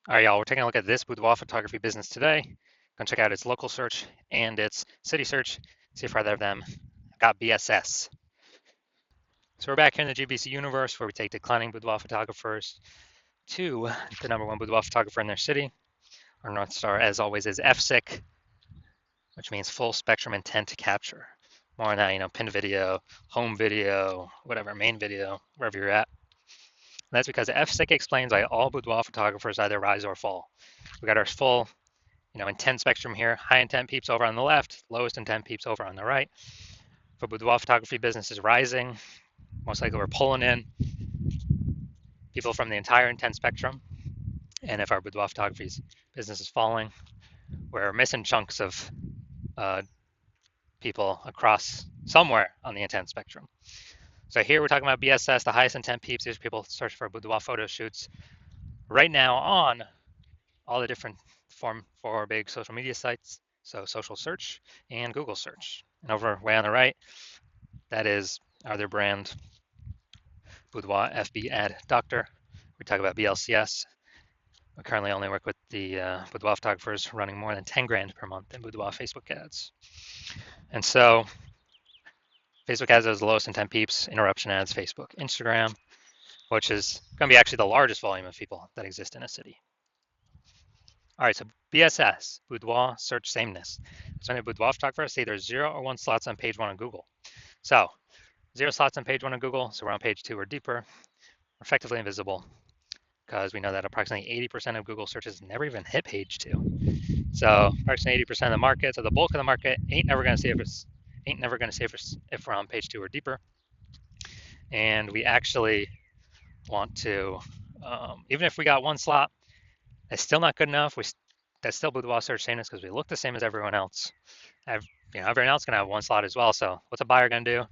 All right, y'all, we're taking a look at this boudoir photography business today. Gonna check out its local search and its city search, see if either of them got BSS. So we're back here in the GBC universe where we take declining boudoir photographers to the number one boudoir photographer in their city. Our North Star, as always, is FSIC, which means full spectrum intent to capture. More on that, pin video, home video, whatever, main video, wherever you're at. And that's because FSIC explains why all boudoir photographers either rise or fall. We got our full intent spectrum here. High intent peeps over on the left, lowest intent peeps over on the right. For boudoir photography business is rising, most likely we're pulling in people from the entire intent spectrum. And if our boudoir photography business is falling, we're missing chunks of people across somewhere on the intent spectrum. So here we're talking about BSS, the highest intent peeps. These people search for boudoir photo shoots right now on all the different four big social media sites. So social search and Google search. And over way on the right, that is our other brand, Boudoir FB Ad Doctor. We talk about BLCS. We currently only work with the boudoir photographers running more than 10 grand per month in boudoir Facebook ads. And so Facebook ads are the lowest intent peeps, interruption ads, Facebook, Instagram, which is going to be actually the largest volume of people that exist in a city. All right, so BSS, boudoir search sameness. So in a boudoir photographer, say there's 0 or 1 slots on page 1 on Google. So 0 slots on page 1 on Google, so we're on page 2 or deeper. We're effectively invisible because we know that approximately 80% of Google searches never even hit page 2. So approximately 80% of the market, so the bulk of the market ain't never going to see if we're on page 2 or deeper. And we actually want to, even if we got 1 slot, it's still not good enough. That's still boudoir search sameness because we look the same as everyone else. Everyone else is gonna have 1 slot as well. So what's a buyer gonna do?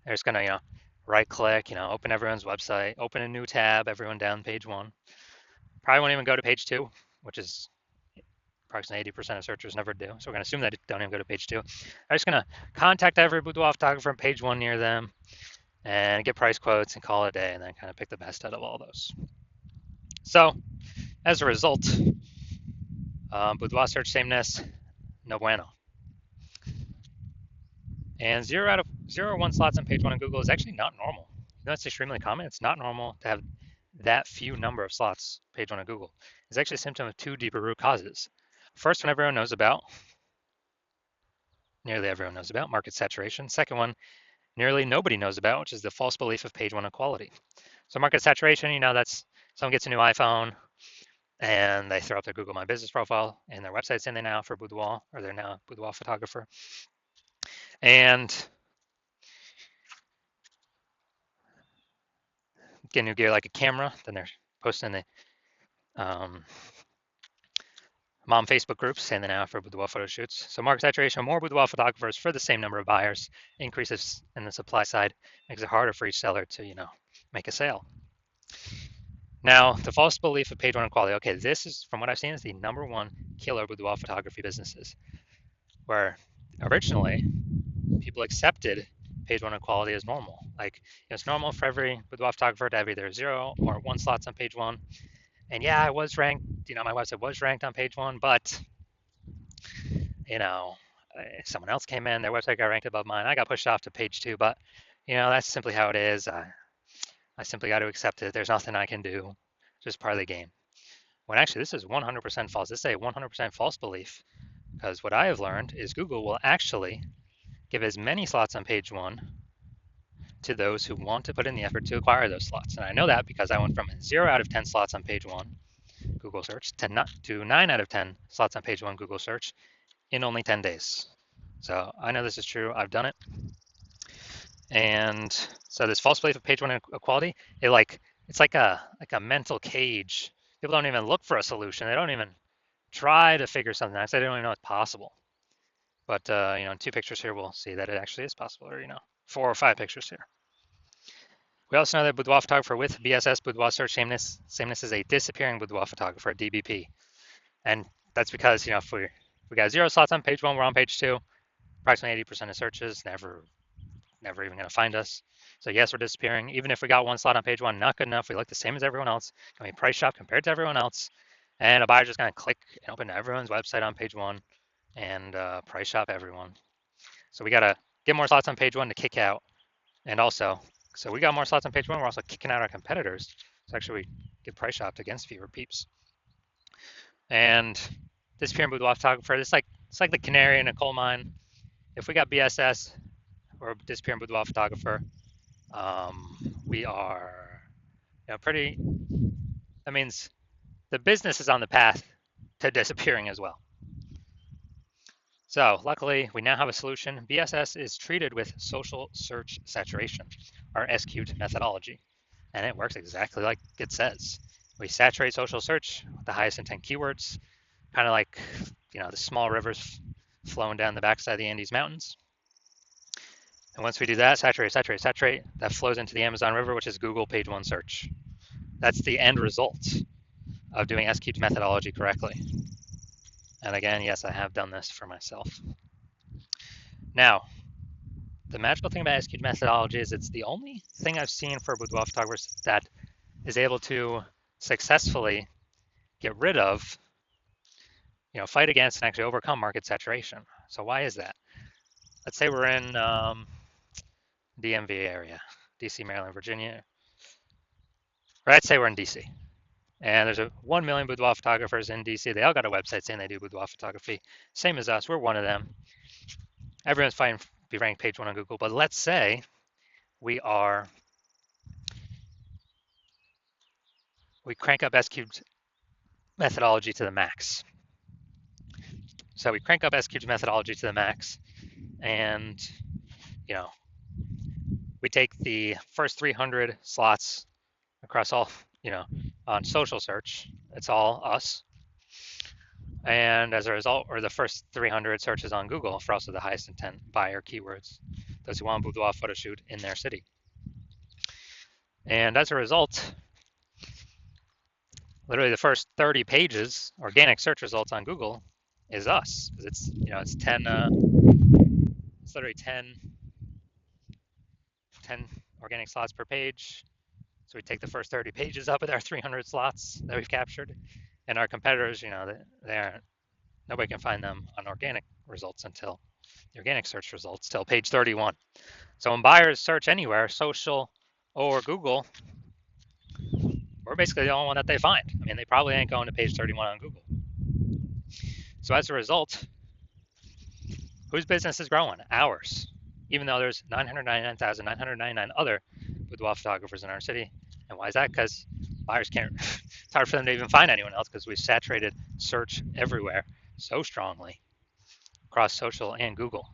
They're just gonna, right click, open everyone's website, open a new tab, everyone down page 1. Probably won't even go to page 2, which is approximately 80% of searchers never do. So we're gonna assume that they don't even go to page 2. They're just gonna contact every boudoir photographer on page 1 near them and get price quotes and call it a day, and then kind of pick the best out of all those. So as a result, boudoir search sameness, no bueno. And 0 or 1 slots on page 1 on Google is actually not normal. That's extremely common. It's not normal to have that few number of slots page 1 on Google. It's actually a symptom of 2 deeper root causes. First one everyone knows about, nearly everyone knows about, market saturation. Second one, nearly nobody knows about, which is the false belief of page 1 equality. So market saturation, that's someone gets a new iPhone, and they throw up their Google My Business profile and their website's in there now for boudoir, or they're now a boudoir photographer. And get new gear like a camera, then they're posting the mom Facebook groups saying they're now for boudoir photo shoots. So market saturation, more boudoir photographers for the same number of buyers, increases in the supply side, makes it harder for each seller to, make a sale. Now, the false belief of page 1 equality. Okay, this is, from what I've seen, is the number 1 killer boudoir photography businesses, where originally people accepted page 1 equality as normal. Like, it's normal for every boudoir photographer to have either 0 or 1 slots on page 1. And yeah, I was ranked, my website was ranked on page 1, but, someone else came in, their website got ranked above mine. I got pushed off to page 2, but, that's simply how it is. I simply got to accept it. There's nothing I can do. It's just part of the game. When actually this is 100% false. This is a 100% false belief, because what I have learned is Google will actually give as many slots on page 1 to those who want to put in the effort to acquire those slots. And I know that because I went from 0 out of 10 slots on page 1 Google search to 9 out of 10 slots on page 1 Google search in only 10 days. So I know this is true. I've done it. And so this false belief of page 1 equality, it's like a mental cage. People don't even look for a solution. They don't even try to figure something out. They don't even know it's possible. But in 2 pictures here, we'll see that it actually is possible, or 4 or 5 pictures here. We also know that boudoir photographer with BSS, boudoir search sameness is a disappearing boudoir photographer, DBP. And that's because, if we got 0 slots on page 1, we're on page 2, approximately 80% of searches never even going to find us. So yes, we're disappearing. Even if we got 1 slot on page 1, not good enough. We look the same as everyone else. Can we price shop compared to everyone else? And a buyer's just going to click and open everyone's website on page one and price shop everyone. So we got to get more slots on page one to kick out. And also, so we got more slots on page one. We're also kicking out our competitors. So actually, we get price shopped against fewer peeps. And disappearing boudoir photographer, it's like the canary in a coal mine. If we got BSS or disappearing boudoir photographer, we are, pretty. That means the business is on the path to disappearing as well. So luckily, we now have a solution. BSS is treated with social search saturation, our SQt methodology, and it works exactly like it says. We saturate social search with the highest intent keywords, kind of like the small rivers flowing down the backside of the Andes Mountains. And once we do that, saturate, that flows into the Amazon River, which is Google page one search. That's the end result of doing SQt methodology correctly. And again, yes, I have done this for myself. Now, the magical thing about SQt methodology is it's the only thing I've seen for boudoir photographers that is able to successfully get rid of, fight against and actually overcome market saturation. So why is that? Let's say we're in DMV area, DC, Maryland, Virginia. Or let's say we're in DC. And there's 1 million boudoir photographers in DC. They all got a website saying they do boudoir photography. Same as us, we're one of them. Everyone's fighting to be ranked page one on Google. But let's say we crank up SQt methodology to the max. So we crank up SQt methodology to the max, and we take the first 300 slots across all, on social search. It's all us. And as a result, or the first 300 searches on Google for also the highest intent buyer keywords, those who want a boudoir photo shoot in their city. And as a result, literally the first 30 pages, organic search results on Google, is us. Because it's 10, it's literally 10 organic slots per page. So we take the first 30 pages up with our 300 slots that we've captured. And our competitors, nobody can find them on organic results until the organic search results till page 31. So when buyers search anywhere, social or Google, we're basically the only one that they find. I mean, they probably ain't going to page 31 on Google. So as a result, whose business is growing? Ours. Even though there's 999,999 other boudoir photographers in our city. And why is that? Because buyers can't, it's hard for them to even find anyone else because we've saturated search everywhere so strongly across social and Google.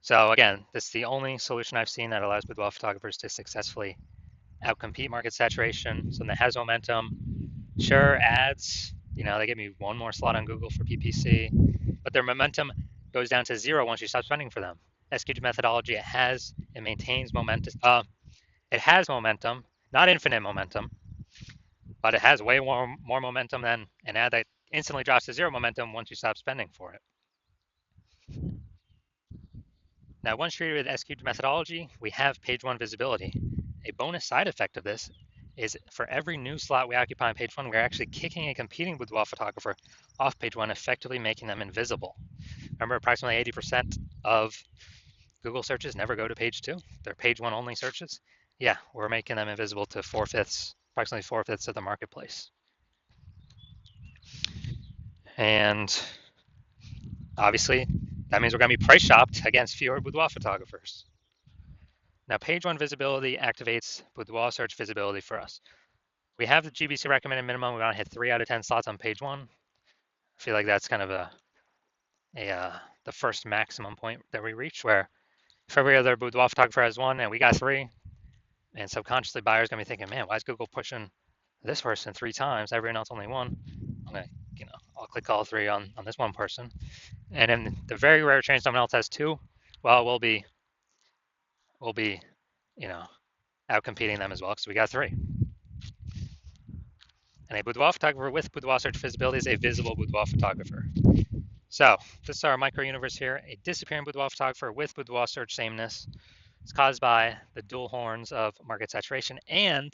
So again, this is the only solution I've seen that allows boudoir photographers to successfully outcompete market saturation. So that has momentum. Sure, ads, they give me one more slot on Google for PPC, but their momentum goes down to zero once you stop spending for them. SQt methodology, it maintains momentum. It has momentum, not infinite momentum, but it has way more momentum than an ad that instantly drops to zero momentum once you stop spending for it. Now, once treated with SQt methodology, we have page one visibility. A bonus side effect of this is for every new slot we occupy on page one, we're actually kicking a competing boudoir photographer off page one, effectively making them invisible. Remember, approximately 80% of Google searches never go to page two. They're page one only searches. Yeah, we're making them invisible to approximately 4/5 of the marketplace. And obviously, that means we're going to be price shopped against fewer boudoir photographers. Now, page one visibility activates boudoir search visibility for us. We have the GBC recommended minimum. We want to hit 3 out of 10 slots on page one. I feel like that's kind of the first maximum point that we reach, where if every other boudoir photographer has one and we got 3, and subconsciously buyers gonna be thinking, man, why is Google pushing this person 3 times? Everyone else only 1. I'm gonna, I'll click all 3 on this one person. And in the very rare chance someone else has 2, well, we'll be, out competing them as well because we got 3. And a boudoir photographer with boudoir search visibility is a visible boudoir photographer. So this is our micro universe here. A disappearing boudoir photographer with boudoir search sameness. It's caused by the dual horns of market saturation and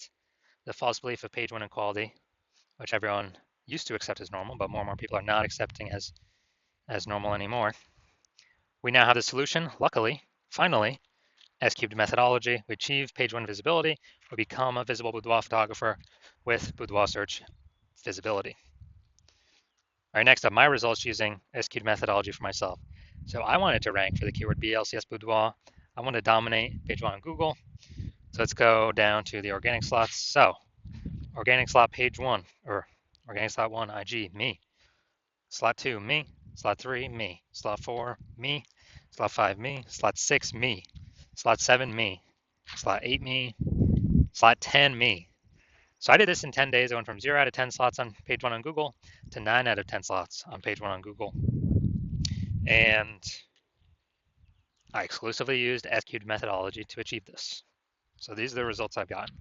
the false belief of page one equality, which everyone used to accept as normal, but more and more people are not accepting as normal anymore. We now have the solution, luckily, finally, S-cubed methodology. We achieve page one visibility. We become a visible boudoir photographer with boudoir search visibility. All right, next up, my results using S-cubed methodology for myself. So I wanted to rank for the keyword BLCS boudoir. I want to dominate page one on Google. So let's go down to the organic slots. So organic slot page one, or organic slot one, IG, me. Slot two, me. Slot three, me. Slot four, me. Slot five, me. Slot six, me. Slot seven, me. Slot eight, me. Slot 10, me. So I did this in 10 days. I went from 0 out of 10 slots on page one on Google to 9 out of 10 slots on page one on Google. And I exclusively used S-cubed methodology to achieve this. So these are the results I've gotten.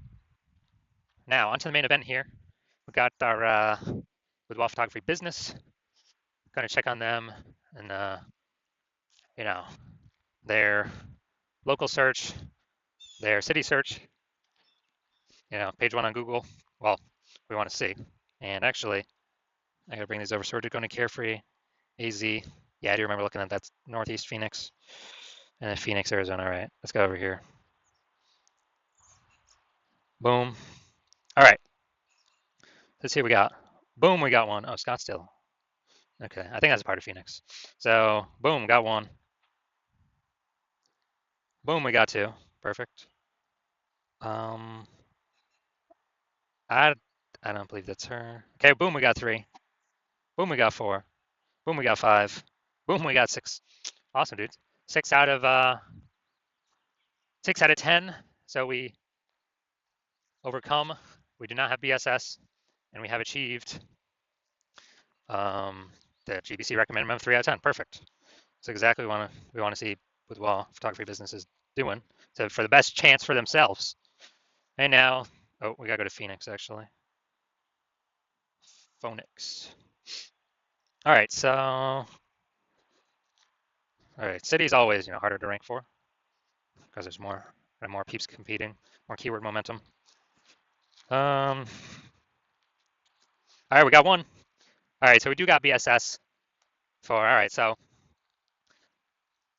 Now, onto the main event here. We got our Boudoir photography business. Going to check on them and, their local search, their city search, page one on Google. Well, we want to see. And actually, I got to bring these over. So we're going to Carefree, AZ. Yeah, I do remember looking at that. That's Northeast Phoenix and then Phoenix, Arizona. All right, let's go over here. Boom. All right. Let's see what we got. Boom, we got one. Oh, Scottsdale. Okay, I think that's a part of Phoenix. So, boom, got one. Boom, we got two. Perfect. I don't believe that's her. Okay, boom, we got three. Boom, we got four. Boom, we got five. Boom, we got six. Awesome, dudes. 6 out of 10. So we overcome. We do not have BSS, and we have achieved the GBC recommended minimum 3 out of 10. Perfect. That's exactly what we want to see boudoir photography businesses doing for the best chance for themselves. And now, we gotta go to Phoenix actually. Phoenix. All right, so city's always harder to rank for because there's more peeps competing, more keyword momentum. All right, we got one. All right, so we do got BSS for. All right, so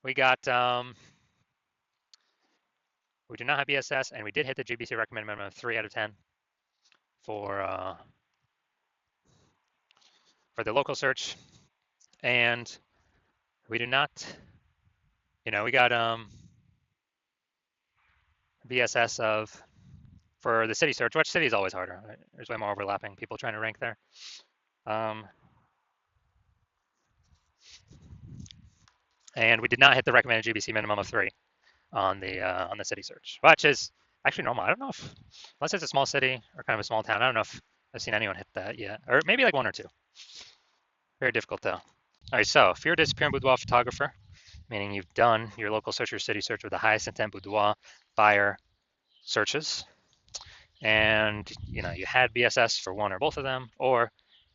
we got we do not have BSS, and we did hit the GBC recommended minimum of 3 out of 10 for the local search, and we do not. We got BSS of for the city search, which city is always harder. Right? There's way more overlapping people trying to rank there. And we did not hit the recommended GBC minimum of 3 on the city search, which is actually normal. I don't know if, unless it's a small city or kind of a small town, I don't know if I've seen anyone hit that yet, or maybe like 1 or 2. Very difficult though. All right, so if you're a disappearing boudoir photographer, meaning you've done your local search or city search with the highest intent boudoir buyer searches, and you had BSS for 1 or both of them, or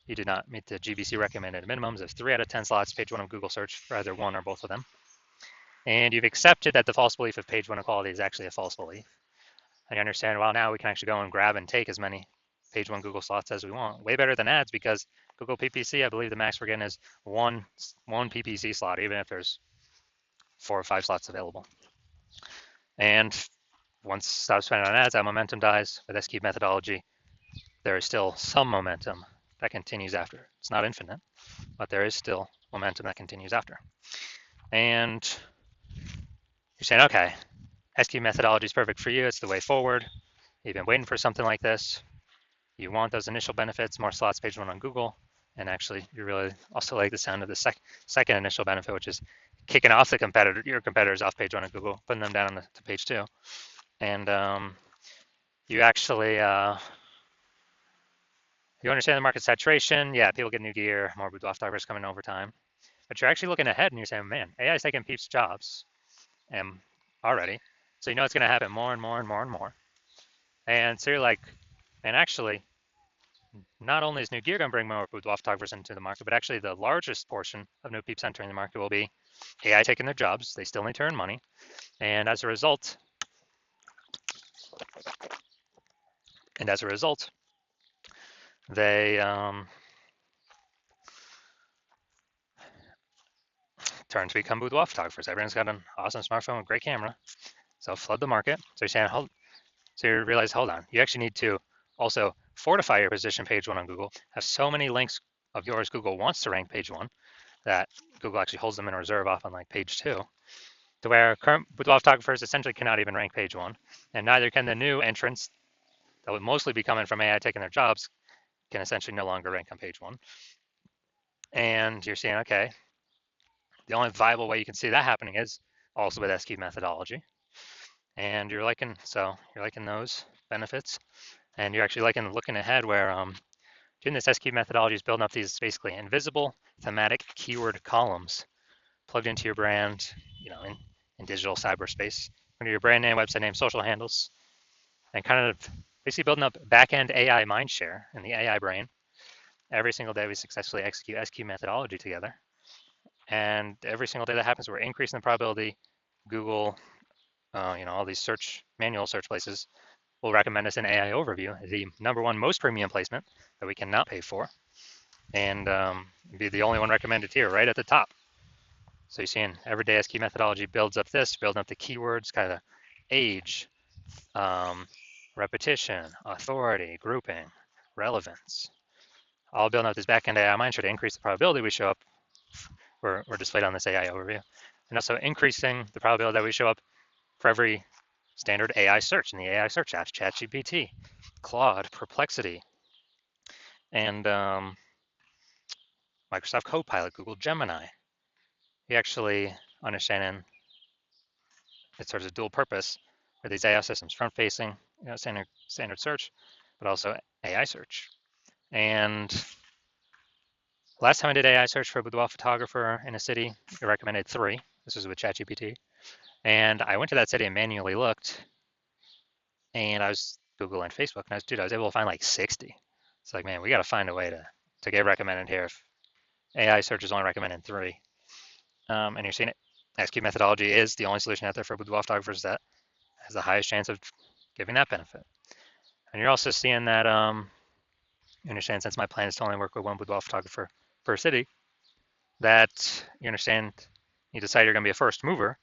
you did not meet the GBC recommended minimums of 3 out of 10 slots, page 1 of Google search for either 1 or both of them, and you've accepted that the false belief of page 1 equality is actually a false belief, and you understand, well, now we can actually go and grab and take as many page 1 Google slots as we want. Way better than ads, because Google PPC, I believe the max we're getting is one PPC slot, even if there's 4 or 5 slots available. And once stop spending on ads, that momentum dies. With S-cubed methodology, there is still some momentum that continues after. It's not infinite, but there is still momentum that continues after. And you're saying, okay, S-cubed methodology is perfect for you. It's the way forward. You've been waiting for something like this. You want those initial benefits, more slots, page 1 on Google. And actually, you really also like the sound of the second initial benefit, which is kicking off your competitors off page 1 on Google, putting them down to page 2. And you actually, you understand the market saturation. Yeah, people get new gear, more boudoir photographers coming over time. But you're actually looking ahead and you're saying, man, AI is taking peeps' jobs already. So you know it's going to happen more and more and more and more. And so you're like, and actually, not only is new gear going to bring more boudoir photographers into the market, but actually the largest portion of new peeps entering the market will be AI taking their jobs. They still need to earn money. And as a result, they turn to become boudoir photographers. Everyone's got an awesome smartphone with great camera, so flood the market. So you're saying, so you realize, hold on, you actually need to also fortify your position page one on Google. Have so many links of yours Google wants to rank page one that Google actually holds them in reserve off on like page two, to where current boudoir photographers essentially cannot even rank page one, and neither can the new entrants that would mostly be coming from AI taking their jobs, can essentially no longer rank on page one. And you're saying, okay, the only viable way you can see that happening is also with SQ methodology. And you're liking those benefits, and you're actually liking looking ahead where doing this SQ methodology is building up these basically invisible thematic keyword columns plugged into your brand, in digital cyberspace, under your brand name, website name, social handles, and kind of basically building up back-end AI mindshare in the AI brain. Every single day we successfully execute SQ methodology together. And every single day that happens, we're increasing the probability Google, all these manual search places will recommend us an AI overview, the number one most premium placement that we cannot pay for, and be the only one recommended here, right at the top. So you're seeing everyday SQ methodology builds up building up the keywords, kind of age, repetition, authority, grouping, relevance, all building up this backend AI mindshare to increase the probability we show up. We're displayed on this AI overview, and also increasing the probability that we show up for every standard AI search in the AI search apps, ChatGPT, Claude, Perplexity, and Microsoft Copilot, Google Gemini. We actually understanding it serves a dual purpose for these AI systems, front-facing, standard search, but also AI search. And last time I did AI search for a boudoir photographer in a city, it recommended 3. This was with ChatGPT. And I went to that city and manually looked, and I was Googling Facebook, and I was able to find like 60. It's like, man, we got to find a way to get recommended here if AI search is only recommending 3. And you're seeing it. SQ methodology is the only solution out there for boudoir photographers that has the highest chance of giving that benefit. And you're also seeing that, you understand, since my plan is to only work with one boudoir photographer per city, that you decide you're going to be a first mover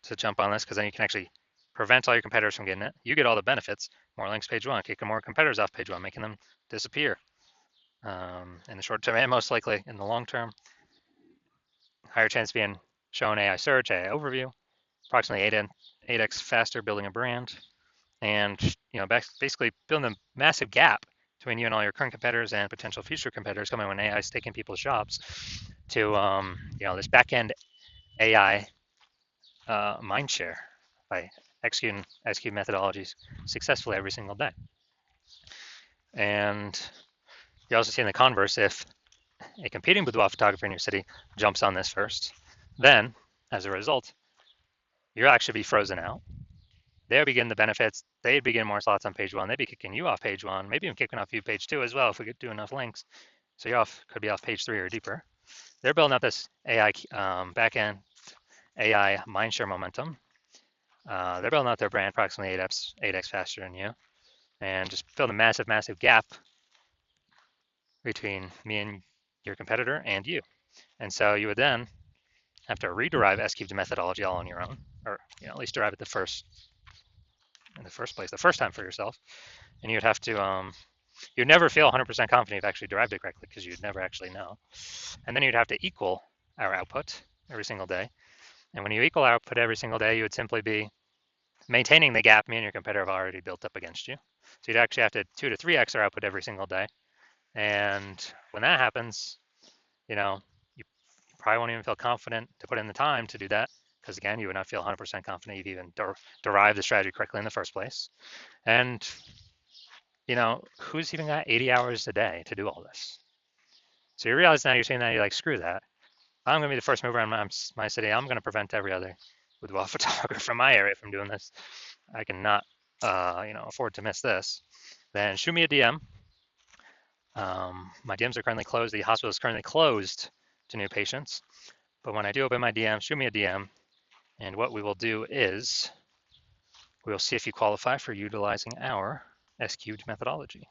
to jump on this, because then you can actually prevent all your competitors from getting it. You get all the benefits, more links page one, kicking more competitors off page one, making them disappear in the short term, and most likely in the long term. Higher chance of being shown AI search, AI overview, approximately 8x faster building a brand, and basically building a massive gap between you and all your current competitors and potential future competitors coming when AI is taking people's jobs to this back-end AI mind share by executing SQ methodologies successfully every single day. And you also see in the converse, if a competing boudoir photographer in your city jumps on this first, then as a result, you'll actually be frozen out. They'll be getting the benefits. They'd be getting more slots on page one. They'd be kicking you off page one, maybe even kicking off you page two as well if we could do enough links. So you could be off page 3 or deeper. They're building up this AI backend AI mindshare momentum. They're building out their brand approximately 8x faster than you, and just build a massive, massive gap between me and your competitor and you. And so you would then have to rederive S-cubed methodology all on your own, or at least derive it in the first place, the first time for yourself. And you'd have to, you'd never feel 100% confident you've actually derived it correctly, because you'd never actually know. And then you'd have to equal our output every single day. And when you equal output every single day, you would simply be maintaining the gap me and your competitor have already built up against you. So you'd actually have to 2 to 3x our output every single day. And when that happens, you probably won't even feel confident to put in the time to do that, because again, you would not feel 100% confident you've even derived the strategy correctly in the first place. And who's even got 80 hours a day to do all this? So you realize now, you're saying that you're like, screw that. I'm going to be the first mover in my city. I'm going to prevent every other boudoir photographer from my area from doing this. I cannot, afford to miss this. Then shoot me a DM. My DMs are currently closed. The hospital is currently closed to new patients. But when I do open my DM, shoot me a DM. And what we will do is we will see if you qualify for utilizing our S-cubed methodology.